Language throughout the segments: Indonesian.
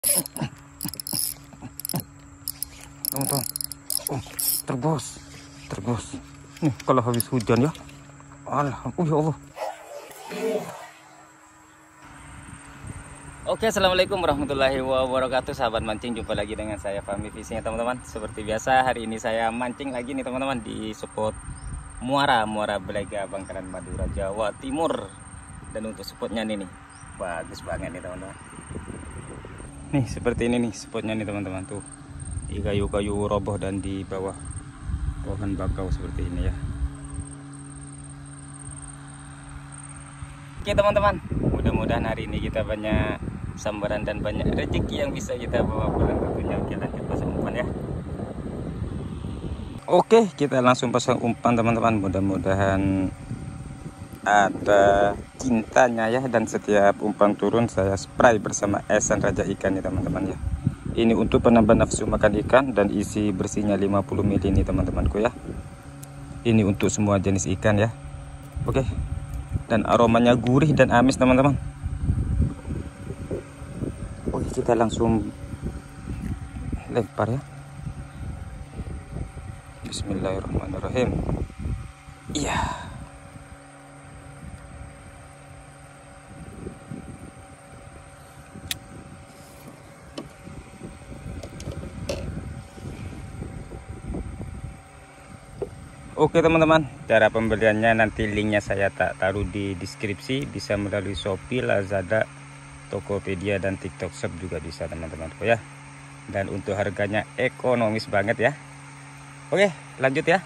Teman-teman, oh, terbos. Nih kalau habis hujan ya, alhamdulillah. Oke, assalamualaikum warahmatullahi wabarakatuh, sahabat mancing. Jumpa lagi dengan saya Fahmi Fishing ya teman-teman. Seperti biasa hari ini saya mancing lagi nih teman-teman di spot Muara Belaga, Bangkalan, Madura, Jawa Timur. Dan untuk spotnya nih bagus banget nih teman-teman. Nih seperti ini nih spotnya nih teman-teman, tuh di kayu-kayu roboh dan di bawah pohon bakau seperti ini ya. Oke teman-teman, mudah-mudahan hari ini kita banyak sambaran dan banyak rezeki yang bisa kita bawa pulang tentunya. Oke, lanjut pasang umpan ya. Oke, kita langsung pasang umpan teman-teman. Mudah-mudahan ada cintanya ya, dan setiap umpan turun saya spray bersama esan raja ikan ya teman-teman ya. Ini untuk penambah nafsu makan ikan dan isi bersihnya 50 ml ini teman-temanku ya. Ini untuk semua jenis ikan ya. Oke. Dan aromanya gurih dan amis teman-teman. Oke, kita langsung lempar ya. Bismillahirrahmanirrahim. Iya. Oke teman-teman, cara pembeliannya nanti linknya saya tak taruh di deskripsi. Bisa melalui Shopee, Lazada, Tokopedia, dan TikTok Shop juga bisa teman-temanku ya. Dan untuk harganya ekonomis banget ya. Oke, lanjut ya.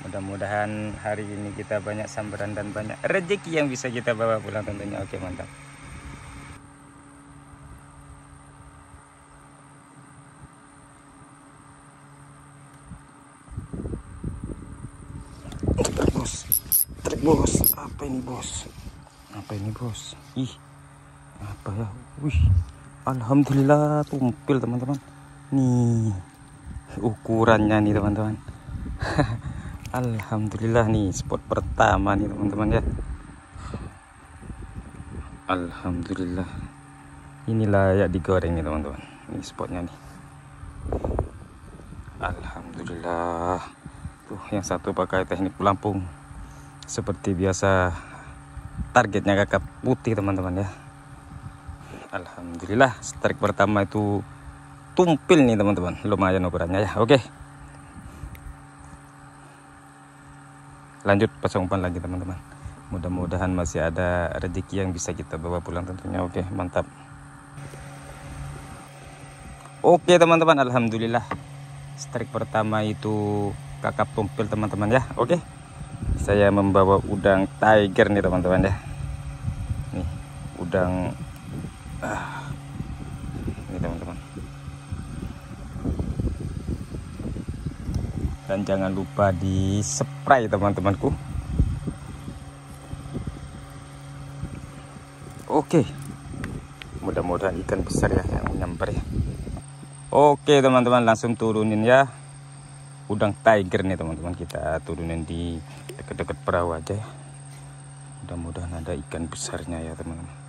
Mudah-mudahan hari ini kita banyak sambaran dan banyak rezeki yang bisa kita bawa pulang tentunya. Oke, mantap. Trek bos, apa ini bos? Ih, apa ya? Wih, alhamdulillah tumpil teman-teman. Nih ukurannya nih teman-teman. Alhamdulillah nih spot pertama nih teman-teman ya. Alhamdulillah, ini layak digoreng nih teman-teman. Ini spotnya nih. Alhamdulillah. Tuh yang satu pakai teknik pelampung. Seperti biasa targetnya kakap putih teman-teman ya. Alhamdulillah strike pertama itu tumpil nih teman-teman. Lumayan ukurannya ya. Oke, lanjut pasang umpan lagi teman-teman. Mudah-mudahan masih ada rezeki yang bisa kita bawa pulang tentunya. Oke, mantap. Oke teman-teman, alhamdulillah strike pertama itu kakap tumpil teman-teman ya. Oke, saya membawa udang tiger nih teman-teman ya. Nih udang ini teman-teman. Dan jangan lupa di spray teman-temanku. Oke, mudah-mudahan ikan besar ya yang nyamper ya. Oke teman-teman, langsung turunin ya udang tiger nih teman-teman. Kita turunin di dekat-dekat perahu aja ya. Mudah-mudahan ada ikan besarnya ya teman-teman.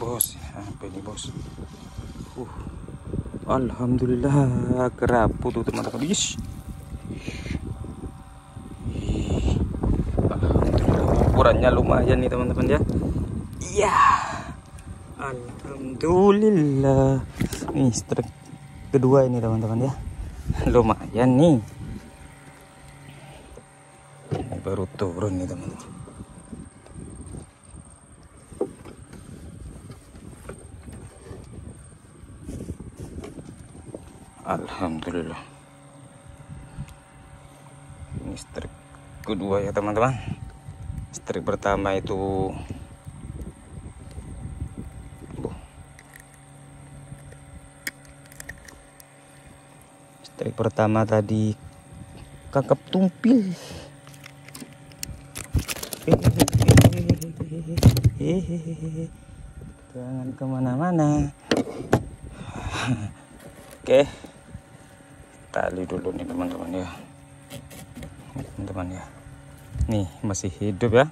Bos, apa ini bos? Alhamdulillah kerapu tuh teman-teman. Alhamdulillah ukurannya lumayan nih teman-teman ya. Iya, alhamdulillah. Nih strike kedua ini teman-teman ya. Lumayan nih. Ini baru turun nih teman-teman. Alhamdulillah. Ini strike kedua ya teman-teman. Strike pertama itu strike pertama tadi kakap tumpil. Jangan kemana-mana. Oke, tali dulu nih teman-teman ya. Teman-teman ya, nih masih hidup ya.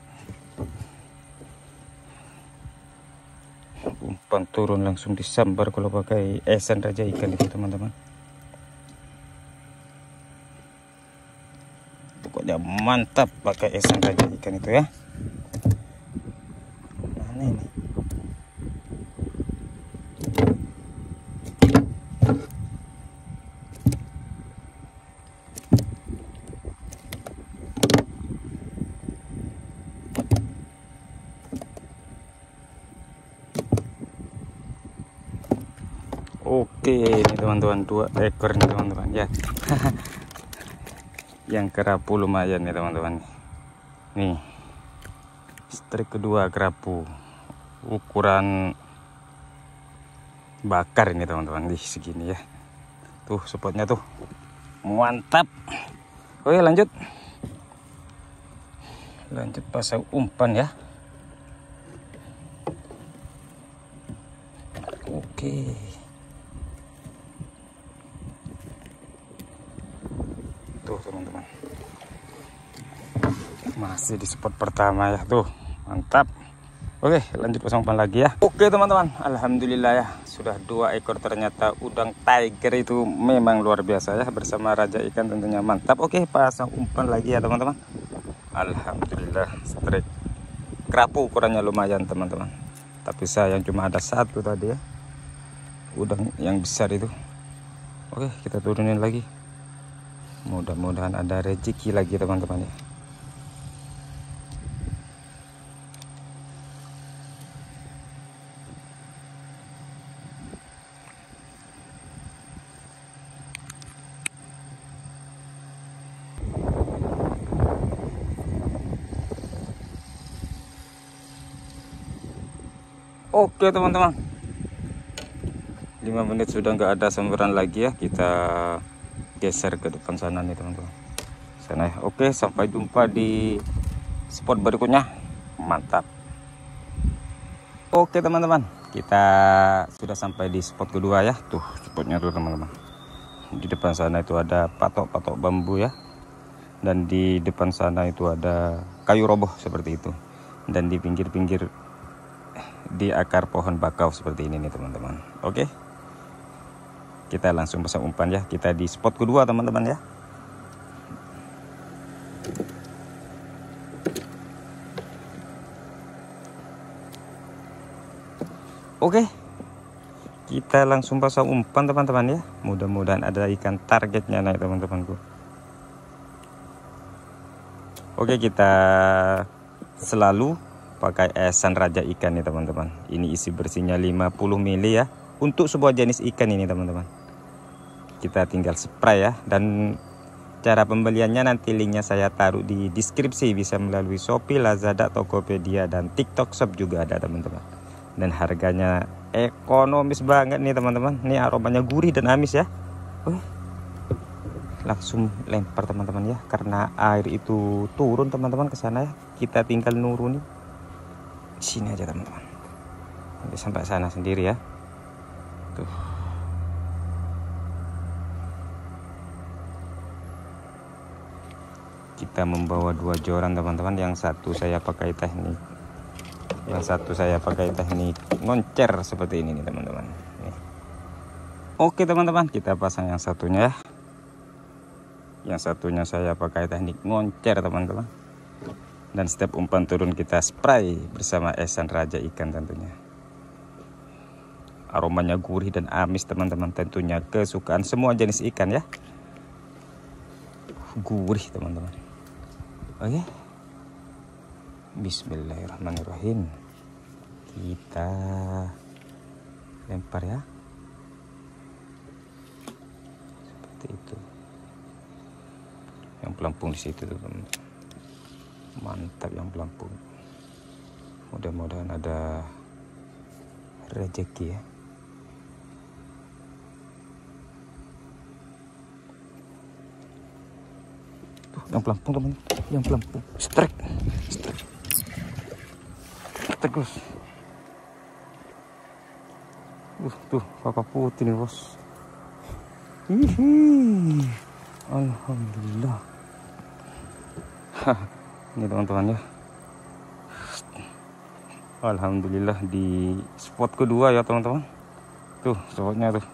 Umpan turun langsung disambar kalau pakai esan raja ikan itu teman-teman. Pokoknya mantap pakai esan raja ikan itu ya. Mana ini? Oke, ini teman-teman 2 ekor nih teman-teman ya. Yang kerapu lumayan nih teman-teman. Nih, strike kedua kerapu, ukuran bakar ini teman-teman, di segini ya. Tuh spotnya tuh, mantap. Oke lanjut pasang umpan ya. Oke. Tuh teman-teman, masih di spot pertama ya, tuh mantap. Oke lanjut pasang umpan lagi ya. Oke teman-teman, alhamdulillah ya, sudah 2 ekor. Ternyata udang tiger itu memang luar biasa ya, bersama raja ikan tentunya mantap. Oke, pasang umpan lagi ya teman-teman. Alhamdulillah, strike kerapu, ukurannya lumayan teman-teman, tapi sayang cuma ada 1 tadi ya, udang yang besar itu. Oke, kita turunin lagi. Mudah-mudahan ada rezeki lagi teman-teman ya. Oke teman-teman, 5 menit sudah nggak ada sambaran lagi ya. Kita geser ke depan sana nih teman-teman, sana ya. Oke, sampai jumpa di spot berikutnya. Mantap. Oke teman-teman, kita sudah sampai di spot kedua ya. Tuh spotnya tuh teman-teman, di depan sana itu ada patok-patok bambu ya, dan di depan sana itu ada kayu roboh seperti itu, dan di pinggir-pinggir di akar pohon bakau seperti ini nih teman-teman. Oke, kita langsung pasang umpan ya. Kita di spot kedua teman-teman ya. Oke, kita langsung pasang umpan teman-teman ya. Mudah-mudahan ada ikan targetnya nih teman-temanku. Oke, kita selalu pakai esan raja ikan nih teman-teman. Ini isi bersihnya 50 ml ya, untuk sebuah jenis ikan ini teman-teman. Kita tinggal spray ya, dan cara pembeliannya nanti linknya saya taruh di deskripsi. Bisa melalui Shopee, Lazada, Tokopedia, dan TikTok Shop juga ada teman-teman. Dan harganya ekonomis banget nih teman-teman. Ini aromanya gurih dan amis ya. Langsung lempar teman-teman ya, karena air itu turun teman-teman ke sana ya. Kita tinggal nurunin sini aja teman-teman, sampai sana sendiri ya. Tuh, kita membawa 2 joran teman-teman. Yang satu saya pakai teknik ngoncer seperti ini nih teman-teman. Oke teman-teman, kita pasang yang satunya ya. Yang satunya saya pakai teknik ngoncer teman-teman, dan setiap umpan turun kita spray bersama esan raja ikan tentunya. Aromanya gurih dan amis teman-teman, tentunya kesukaan semua jenis ikan ya. Gurih teman-teman. Oke, bismillahirrahmanirrahim. Kita lempar ya, seperti itu. Yang pelampung di situ teman-teman. Mantap yang pelampung. Mudah-mudahan ada rezeki ya. Yang pelampung teman, yang pelampung. Strike bos. Tuh kakap putih nih bos. Alhamdulillah. Ini teman-teman ya. Alhamdulillah di spot kedua ya teman-teman. Tuh spotnya tuh.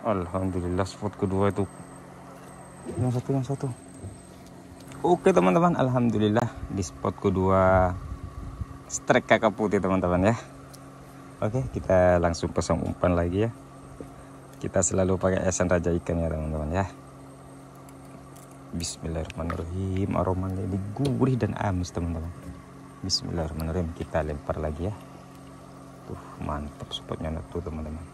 Alhamdulillah spot kedua itu. Yang satu. Oke teman-teman, alhamdulillah di spot kedua strike kakap putih teman-teman ya. Oke, kita langsung pasang umpan lagi ya. Kita selalu pakai esan raja ikan ya teman-teman ya. Bismillahirrahmanirrahim. Aromanya ini gurih dan amis teman-teman. Bismillahirrahmanirrahim. Kita lempar lagi ya. Tuh mantap spotnya tuh teman-teman.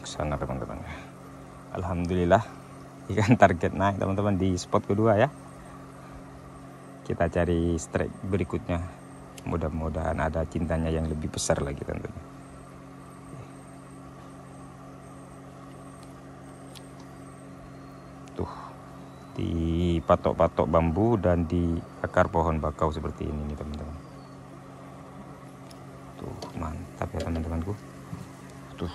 Sana teman-teman. Alhamdulillah ikan target naik teman-teman di spot kedua ya. Kita cari strike berikutnya. Mudah-mudahan ada cintanya yang lebih besar lagi tentunya. Tuh di patok-patok bambu dan di akar pohon bakau seperti ini nih teman-teman. Tuh mantap ya teman-temanku. Tuh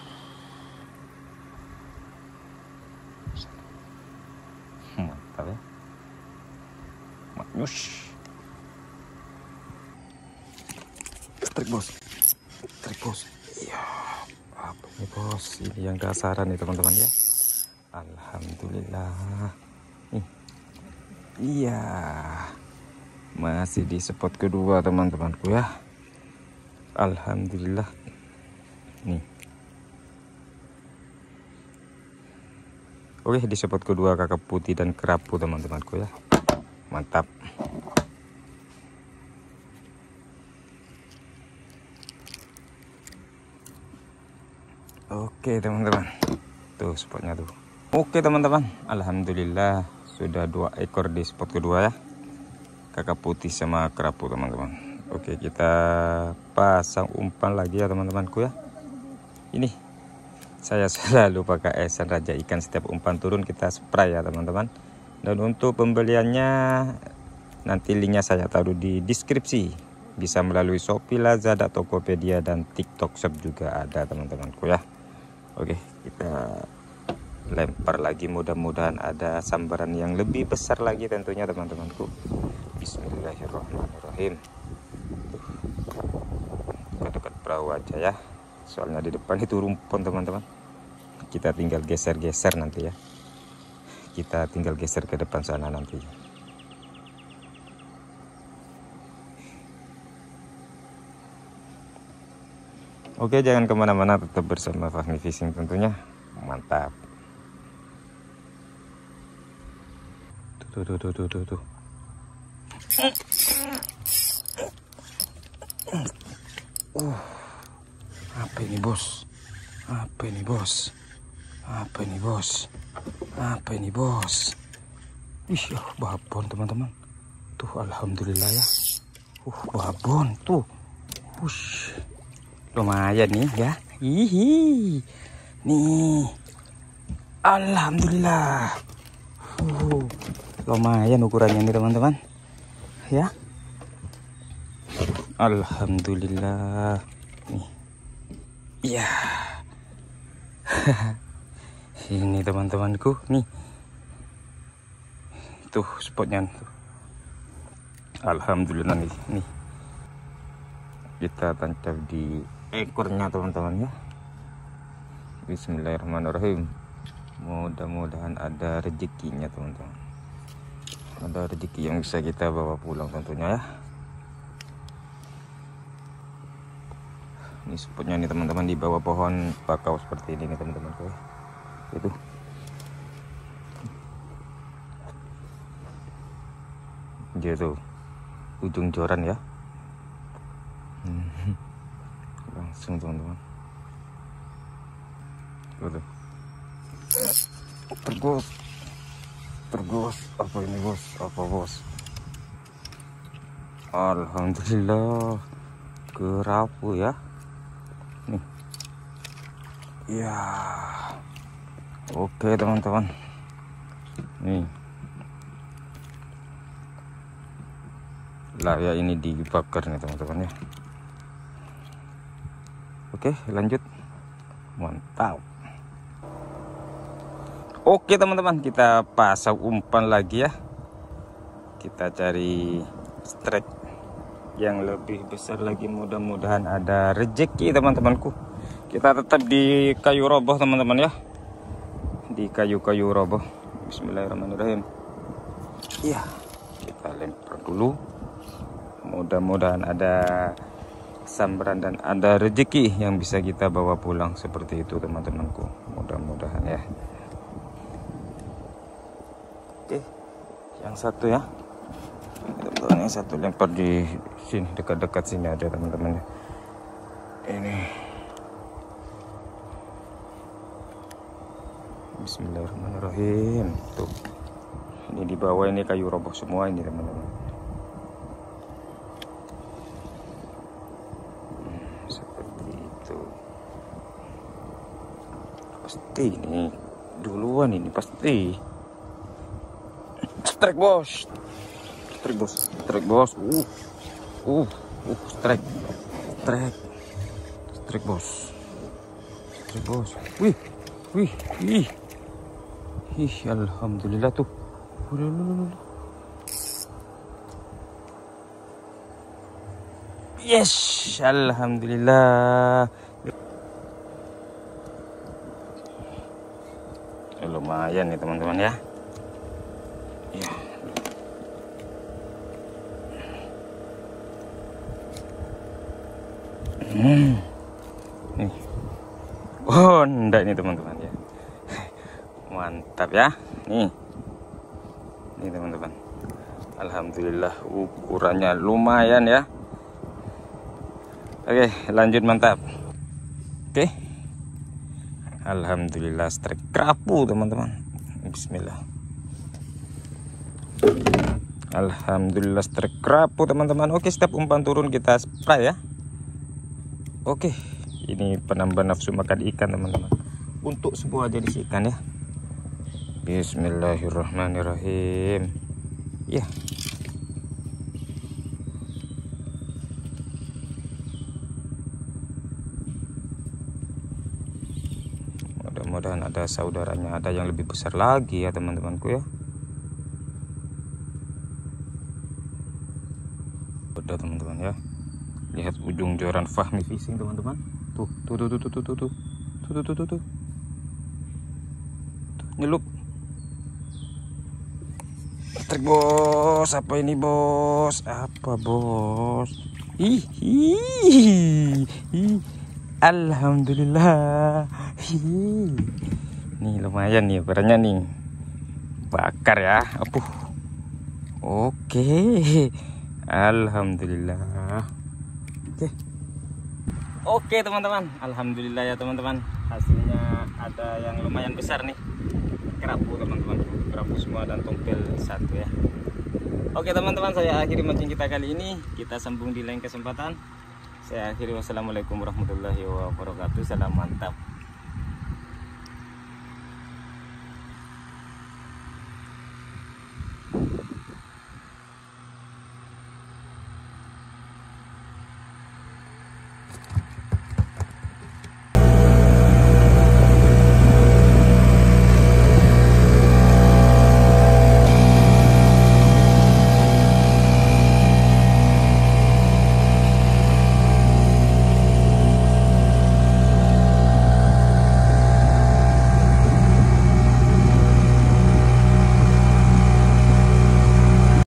mantap ya. Maknyus. Strike bos. Iya. Apa ini bos? Ini yang dasaran nih teman-teman ya. Alhamdulillah. Iya. Masih di spot kedua teman-temanku ya. Alhamdulillah. Nih. Oke, di spot kedua kakap putih dan kerapu teman-temanku ya. Mantap. Oke teman-teman, tuh spotnya tuh. Oke teman-teman, alhamdulillah sudah 2 ekor di spot kedua ya. Kakap putih sama kerapu teman-teman. Oke, kita pasang umpan lagi ya teman-temanku ya. Ini saya selalu pakai esan raja ikan, setiap umpan turun kita spray ya teman-teman. Dan untuk pembeliannya nanti linknya saya taruh di deskripsi. Bisa melalui Shopee, Lazada, Tokopedia, dan TikTok Shop juga ada teman-temanku ya. Oke, kita lempar lagi, mudah-mudahan ada sambaran yang lebih besar lagi tentunya teman-temanku. Bismillahirrahmanirrahim. Dekat perahu aja ya, soalnya di depan itu rumpun teman-teman. Kita tinggal geser-geser nanti ya. Kita tinggal geser ke depan sana nanti. Oke, jangan kemana-mana, tetap bersama Fahmi Fishing tentunya. Mantap. Tuh. Apa ini bos? Wih, babon teman-teman. Tuh alhamdulillah ya. Babon tuh. Wush. Lumayan nih ya. Nih. Alhamdulillah. Lumayan ukurannya nih teman-teman. Ya. Alhamdulillah. Nih. Iya. Ini teman-temanku nih. Tuh spotnya tuh. Alhamdulillah nih. Kita tancap di ekornya teman-teman ya. Bismillahirrahmanirrahim. Mudah-mudahan ada rezekinya teman-teman. Ada rezeki yang bisa kita bawa pulang tentunya ya. Ini spotnya nih teman-teman, di bawah pohon bakau seperti ini nih teman-teman. Itu dia tuh ujung joran ya. Langsung teman-teman. Tergos. Apa ini bos? Alhamdulillah. kerapu ya. Nih. Ya. Oke teman-teman. Nih. Lah ya, ini dibakar nih teman-teman ya. Oke, lanjut. Mantap. Oke teman-teman, kita pasang umpan lagi ya. Kita cari strike yang lebih besar lagi, mudah-mudahan ada rezeki teman-temanku. Kita tetap di kayu roboh teman-teman ya, di kayu-kayu roboh. Bismillahirrahmanirrahim. Iya, kita lempar dulu, mudah-mudahan ada sambaran dan ada rezeki yang bisa kita bawa pulang, seperti itu teman-temanku, mudah-mudahan ya. Oke, yang satu ya, teman-teman, yang satu lempar di sini, dekat-dekat sini ada teman-teman. Ini Bismillahirrahmanirrahim. Tuh, ini di bawah ini kayu roboh semua ini teman-teman. Seperti itu. Pasti ini duluan, ini pasti. Strike bos. Strike bos, strike bos. Strike bos, strike bos. Wih, alhamdulillah tuh. Yes, alhamdulillah. Lumayan nih teman-teman ya. Ya. Nih. Oh, enggak ini teman-teman ya. Mantap ya. Nih teman-teman. Alhamdulillah ukurannya lumayan ya. Oke, lanjut, mantap. Oke. Alhamdulillah strike kerapu teman-teman. Bismillah. Alhamdulillah strike kerapu teman-teman. Oke, setiap umpan turun kita spray ya. Oke, ini penambah nafsu makan ikan teman-teman, untuk sebuah jenis ikan ya. Bismillahirrahmanirrahim. Ya. Mudah-mudahan ada saudaranya, ada yang lebih besar lagi ya teman-temanku ya. Udah teman-teman ya. Lihat ujung joran Fahmi Fishing teman-teman. Tuh. Nyelup. Trik bos, apa ini bos? Apa bos? Alhamdulillah. Nih lumayan nih ukurannya nih. Bakar ya. Oke. Alhamdulillah. Oke teman-teman, alhamdulillah ya teman-teman, hasilnya ada yang lumayan besar nih, kerapu teman-teman, kerapu semua dan tompel satu ya. Oke teman-teman, saya akhiri mancing kita kali ini, kita sambung di lain kesempatan. Saya akhiri, wassalamualaikum warahmatullahi wabarakatuh, salam mantap.